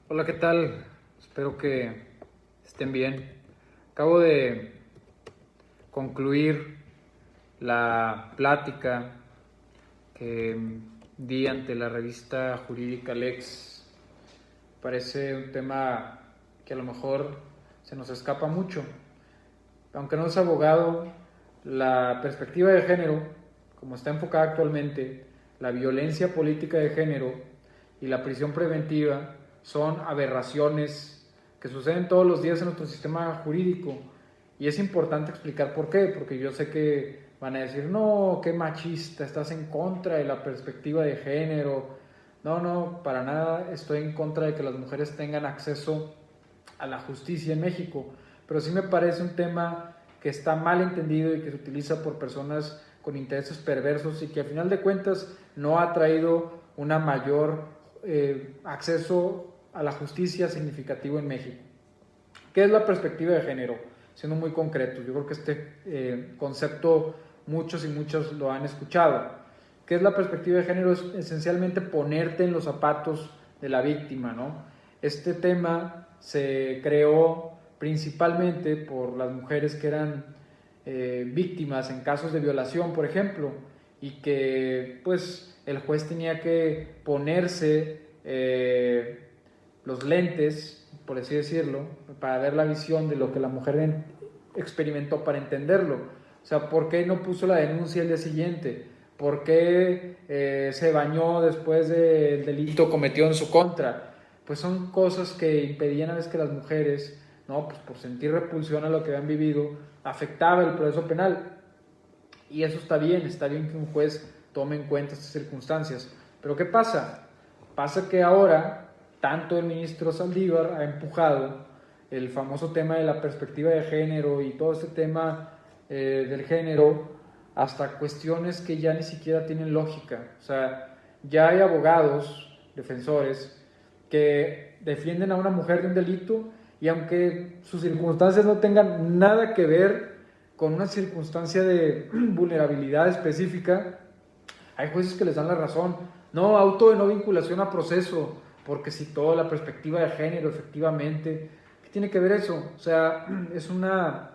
Hola, ¿qué tal? Espero que estén bien. Acabo de concluir la plática que di ante la revista jurídica Lex. Parece un tema que a lo mejor se nos escapa mucho. Aunque no es abogado, la perspectiva de género, como está enfocada actualmente, la violencia política de género y la prisión preventiva son aberraciones que suceden todos los días en nuestro sistema jurídico. Y es importante explicar por qué, porque yo sé que van a decir, no, qué machista, estás en contra de la perspectiva de género. No, no, para nada estoy en contra de que las mujeres tengan acceso a la justicia en México, pero sí me parece un tema que está mal entendido y que se utiliza por personas con intereses perversos y que al final de cuentas no ha traído una mayor acceso a la justicia significativo en México. ¿Qué es la perspectiva de género? Siendo muy concreto, yo creo que este concepto muchos y muchas lo han escuchado. ¿Qué es la perspectiva de género? Es esencialmente ponerte en los zapatos de la víctima, ¿no? Este tema se creó principalmente por las mujeres que eran víctimas en casos de violación, por ejemplo, y que pues el juez tenía que ponerse los lentes, por así decirlo, para ver la visión de lo que la mujer experimentó, para entenderlo. O sea, ¿por qué no puso la denuncia el día siguiente? ¿Por qué se bañó después del delito cometido en su contra? Pues son cosas que impedían a veces que las mujeres, ¿no? Pues por sentir repulsión a lo que habían vivido, afectaba el proceso penal. Y eso está bien que un juez tome en cuenta estas circunstancias. Pero ¿qué pasa? Pasa que ahora, tanto el ministro Saldívar ha empujado el famoso tema de la perspectiva de género y todo este tema del género hasta cuestiones que ya ni siquiera tienen lógica. O sea, ya hay abogados, defensores, que defienden a una mujer de un delito y aunque sus circunstancias no tengan nada que ver con una circunstancia de vulnerabilidad específica, hay jueces que les dan la razón. No, auto de no vinculación a proceso, porque citó la perspectiva de género, efectivamente. ¿Qué tiene que ver eso? O sea, es una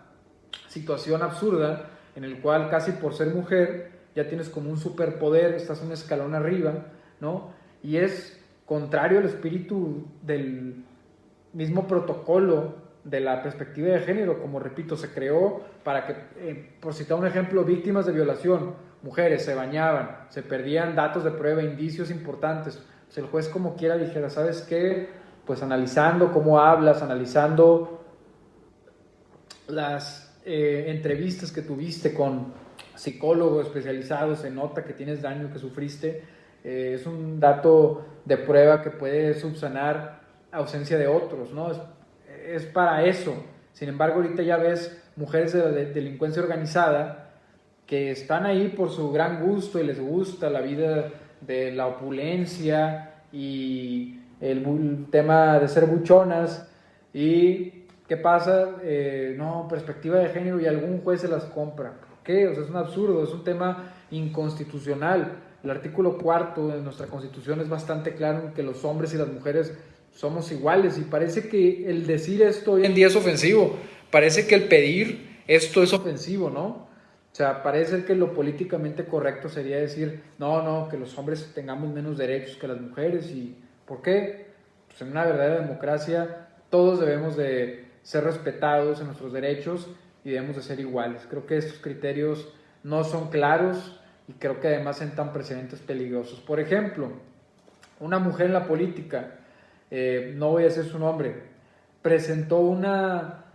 situación absurda en el cual casi por ser mujer ya tienes como un superpoder, estás un escalón arriba, ¿no? Y es contrario al espíritu del mismo protocolo de la perspectiva de género, como repito, se creó para que, por citar un ejemplo, víctimas de violación, mujeres se bañaban, se perdían datos de prueba, indicios importantes. Pues el juez como quiera dijera, ¿sabes qué? Pues analizando cómo hablas, analizando las entrevistas que tuviste con psicólogos especializados, se nota que tienes daño que sufriste, es un dato de prueba que puede subsanar ausencia de otros, ¿no? Es para eso. Sin embargo, ahorita ya ves mujeres de delincuencia organizada que están ahí por su gran gusto y les gusta la vida de la opulencia y el tema de ser buchonas. ¿Y qué pasa? No, perspectiva de género y algún juez se las compra. ¿Por qué? O sea, es un absurdo, es un tema inconstitucional. El artículo 4 de nuestra Constitución es bastante claro en que los hombres y las mujeres somos iguales y parece que el decir esto hoy en día es ofensivo. Parece que el pedir esto es ofensivo, ¿no? O sea, parece que lo políticamente correcto sería decir, no, no, que los hombres tengamos menos derechos que las mujeres. ¿Y por qué? Pues en una verdadera democracia todos debemos de ser respetados en nuestros derechos y debemos de ser iguales. Creo que estos criterios no son claros y creo que además sentan precedentes peligrosos. Por ejemplo, una mujer en la política, no voy a decir su nombre, presentó una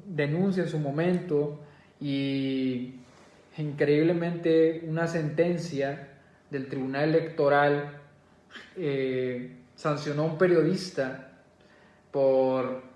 denuncia en su momento y increíblemente una sentencia del Tribunal Electoral sancionó a un periodista por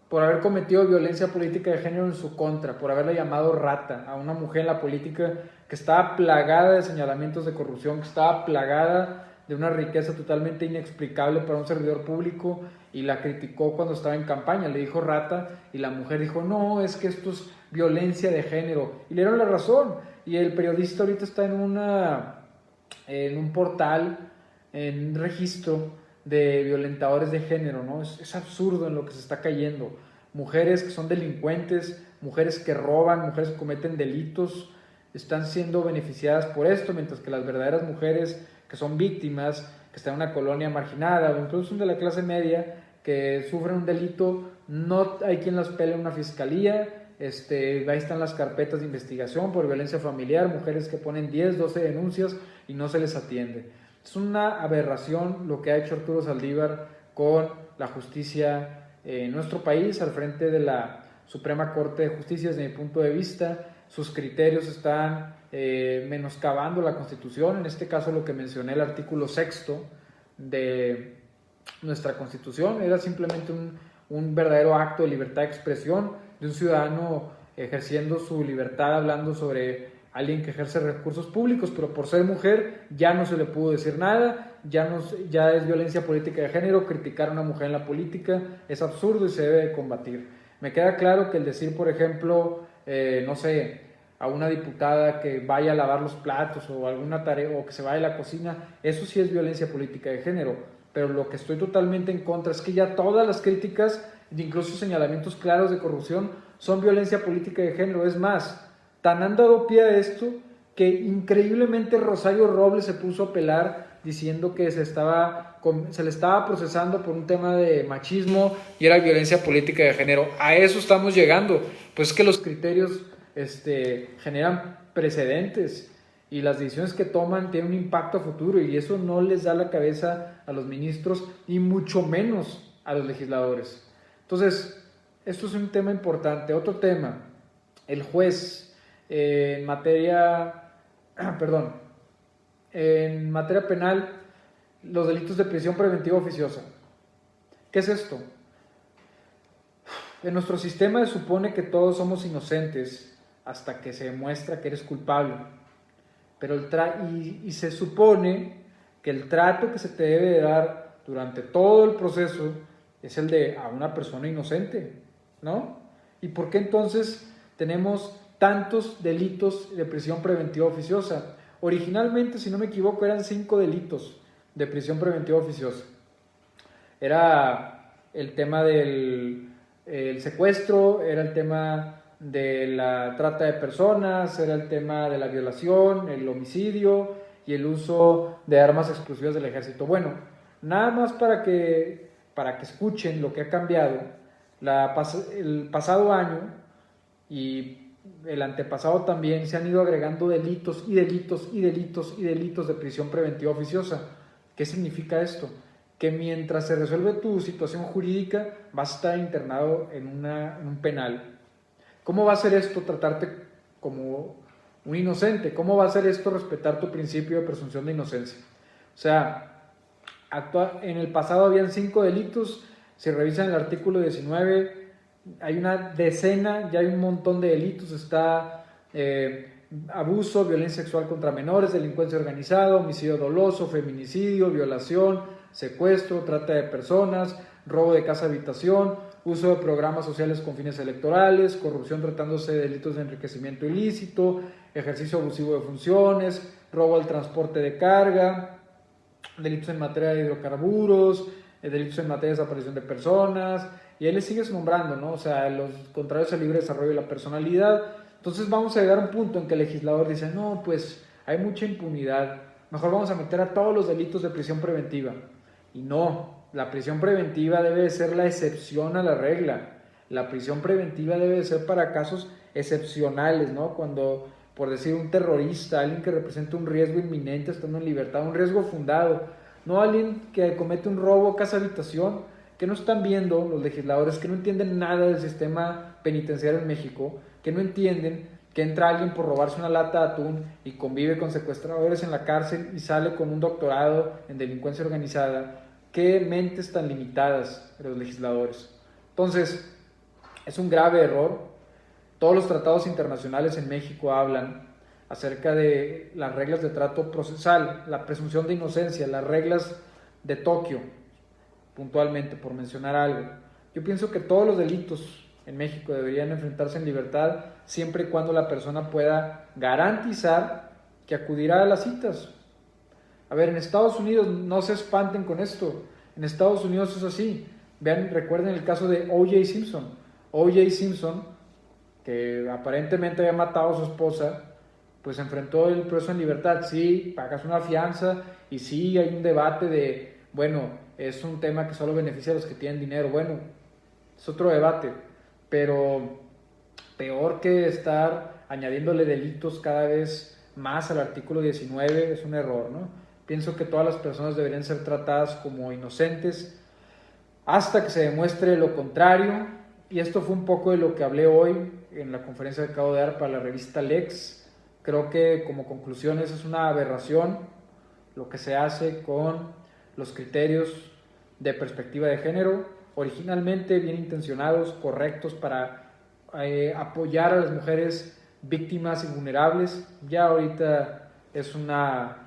por haber cometido violencia política de género en su contra, por haberla llamado rata a una mujer en la política que estaba plagada de señalamientos de corrupción, que estaba plagada de una riqueza totalmente inexplicable para un servidor público y la criticó cuando estaba en campaña, le dijo rata y la mujer dijo, no, es que esto es violencia de género y le dieron la razón y el periodista ahorita está en un portal en registro de violentadores de género, ¿no? Es absurdo en lo que se está cayendo. Mujeres que son delincuentes, mujeres que roban, mujeres que cometen delitos, están siendo beneficiadas por esto, mientras que las verdaderas mujeres que son víctimas, que están en una colonia marginada o incluso son de la clase media, que sufren un delito, no hay quien las pele en una fiscalía. Ahí están las carpetas de investigación por violencia familiar, mujeres que ponen 10, 12 denuncias y no se les atiende. Es una aberración lo que ha hecho Arturo Saldívar con la justicia en nuestro país al frente de la Suprema Corte de Justicia. Desde mi punto de vista, sus criterios están menoscabando la Constitución, en este caso lo que mencioné, el artículo 6 de nuestra Constitución, era simplemente un verdadero acto de libertad de expresión de un ciudadano ejerciendo su libertad, hablando sobre alguien que ejerce recursos públicos, pero por ser mujer ya no se le pudo decir nada, ya es violencia política de género. Criticar a una mujer en la política es absurdo y se debe combatir. Me queda claro que el decir, por ejemplo, no sé, a una diputada que vaya a lavar los platos o alguna tarea, o que se vaya a la cocina, eso sí es violencia política de género, pero lo que estoy totalmente en contra es que ya todas las críticas, incluso señalamientos claros de corrupción, son violencia política de género. Es más, tan han dado pie a esto que increíblemente Rosario Robles se puso a apelar diciendo que se le estaba procesando por un tema de machismo y era violencia política de género. A eso estamos llegando. Pues es que los criterios generan precedentes y las decisiones que toman tienen un impacto a futuro, y eso no les da la cabeza a los ministros y mucho menos a los legisladores. Entonces, esto es un tema importante. Otro tema, el juez en materia penal, los delitos de prisión preventiva oficiosa. ¿Qué es esto? En nuestro sistema se supone que todos somos inocentes hasta que se demuestra que eres culpable, pero se supone que el trato que se te debe de dar durante todo el proceso es el de a una persona inocente, ¿no? ¿Y por qué entonces tenemos tantos delitos de prisión preventiva oficiosa? Originalmente, si no me equivoco, eran 5 delitos de prisión preventiva oficiosa. Era el tema del secuestro, era el tema de la trata de personas, era el tema de la violación, el homicidio y el uso de armas explosivas del ejército. Bueno, nada más para que escuchen lo que ha cambiado. El pasado año y el antepasado también se han ido agregando delitos y delitos y delitos y delitos de prisión preventiva oficiosa. ¿Qué significa esto? Que mientras se resuelve tu situación jurídica vas a estar internado en un penal. ¿Cómo va a ser esto tratarte como un inocente? ¿Cómo va a ser esto respetar tu principio de presunción de inocencia? O sea, en el pasado habían 5 delitos, si revisan el artículo 19, hay una decena, ya hay un montón de delitos. Está abuso, violencia sexual contra menores, delincuencia organizada, homicidio doloso, feminicidio, violación, secuestro, trata de personas, robo de casa habitación, uso de programas sociales con fines electorales, corrupción tratándose de delitos de enriquecimiento ilícito, ejercicio abusivo de funciones, robo al transporte de carga, delitos en materia de hidrocarburos, delitos en materia de desaparición de personas, y ahí le sigues nombrando, ¿no? O sea, los contrarios al libre desarrollo de la personalidad. Entonces vamos a llegar a un punto en que el legislador dice, no, pues hay mucha impunidad, mejor vamos a meter a todos los delitos de prisión preventiva. Y no, la prisión preventiva debe de ser la excepción a la regla. La prisión preventiva debe de ser para casos excepcionales, ¿no? Cuando, por decir, un terrorista, alguien que representa un riesgo inminente estando en libertad, un riesgo fundado, no alguien que comete un robo casa habitación, que no están viendo los legisladores, que no entienden nada del sistema penitenciario en México, que no entienden que entra alguien por robarse una lata de atún y convive con secuestradores en la cárcel y sale con un doctorado en delincuencia organizada. Qué mentes tan limitadas de los legisladores. Entonces, es un grave error. Todos los tratados internacionales en México hablan acerca de las reglas de trato procesal, la presunción de inocencia, las reglas de Tokio, puntualmente, por mencionar algo. Yo pienso que todos los delitos en México deberían enfrentarse en libertad siempre y cuando la persona pueda garantizar que acudirá a las citas. A ver, en Estados Unidos no se espanten con esto. En Estados Unidos es así. Vean, recuerden el caso de O.J. Simpson. O.J. Simpson, que aparentemente había matado a su esposa, pues enfrentó el proceso en libertad. Sí, pagas una fianza y sí hay un debate de, bueno, es un tema que solo beneficia a los que tienen dinero. Bueno, es otro debate, pero peor que estar añadiéndole delitos cada vez más al artículo 19 es un error, ¿no? Pienso que todas las personas deberían ser tratadas como inocentes hasta que se demuestre lo contrario, y esto fue un poco de lo que hablé hoy en la conferencia que acabo de dar para la revista Lex. Creo que como conclusiones es una aberración lo que se hace con los criterios de perspectiva de género, originalmente bien intencionados, correctos para apoyar a las mujeres víctimas y vulnerables. Ya ahorita es una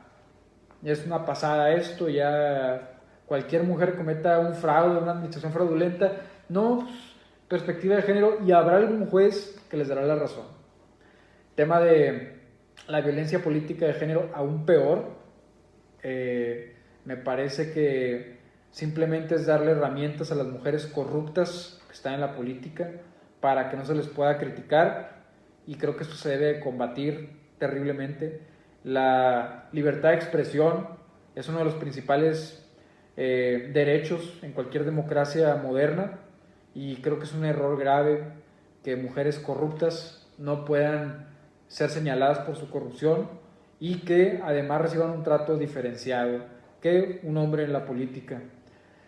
pasada esto, ya cualquier mujer cometa un fraude, una administración fraudulenta, no, perspectiva de género, y habrá algún juez que les dará la razón. Tema de la violencia política de género, aún peor. Me parece que simplemente es darle herramientas a las mujeres corruptas que están en la política para que no se les pueda criticar, y creo que esto se debe combatir terriblemente. La libertad de expresión es uno de los principales derechos en cualquier democracia moderna, y creo que es un error grave que mujeres corruptas no puedan ser señaladas por su corrupción y que además reciban un trato diferenciado que un hombre en la política.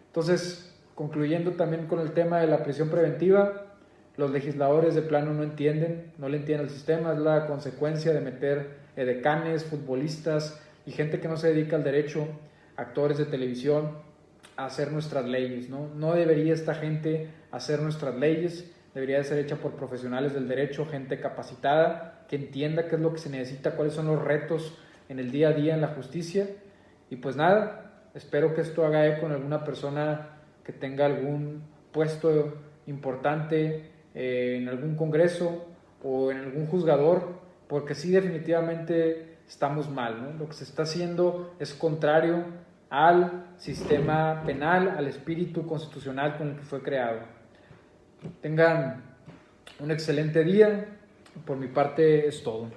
Entonces, concluyendo también con el tema de la prisión preventiva, los legisladores de plano no le entienden el sistema, es la consecuencia de meter edecanes, futbolistas y gente que no se dedica al derecho, actores de televisión, a hacer nuestras leyes, ¿no? No debería esta gente hacer nuestras leyes, debería de ser hecha por profesionales del derecho, gente capacitada, que entienda qué es lo que se necesita, cuáles son los retos en el día a día en la justicia. Y pues nada, espero que esto haga eco en alguna persona que tenga algún puesto importante en algún congreso o en algún juzgador, porque sí, definitivamente estamos mal, ¿no? Lo que se está haciendo es contrario al sistema penal, al espíritu constitucional con el que fue creado. Tengan un excelente día. Por mi parte es todo.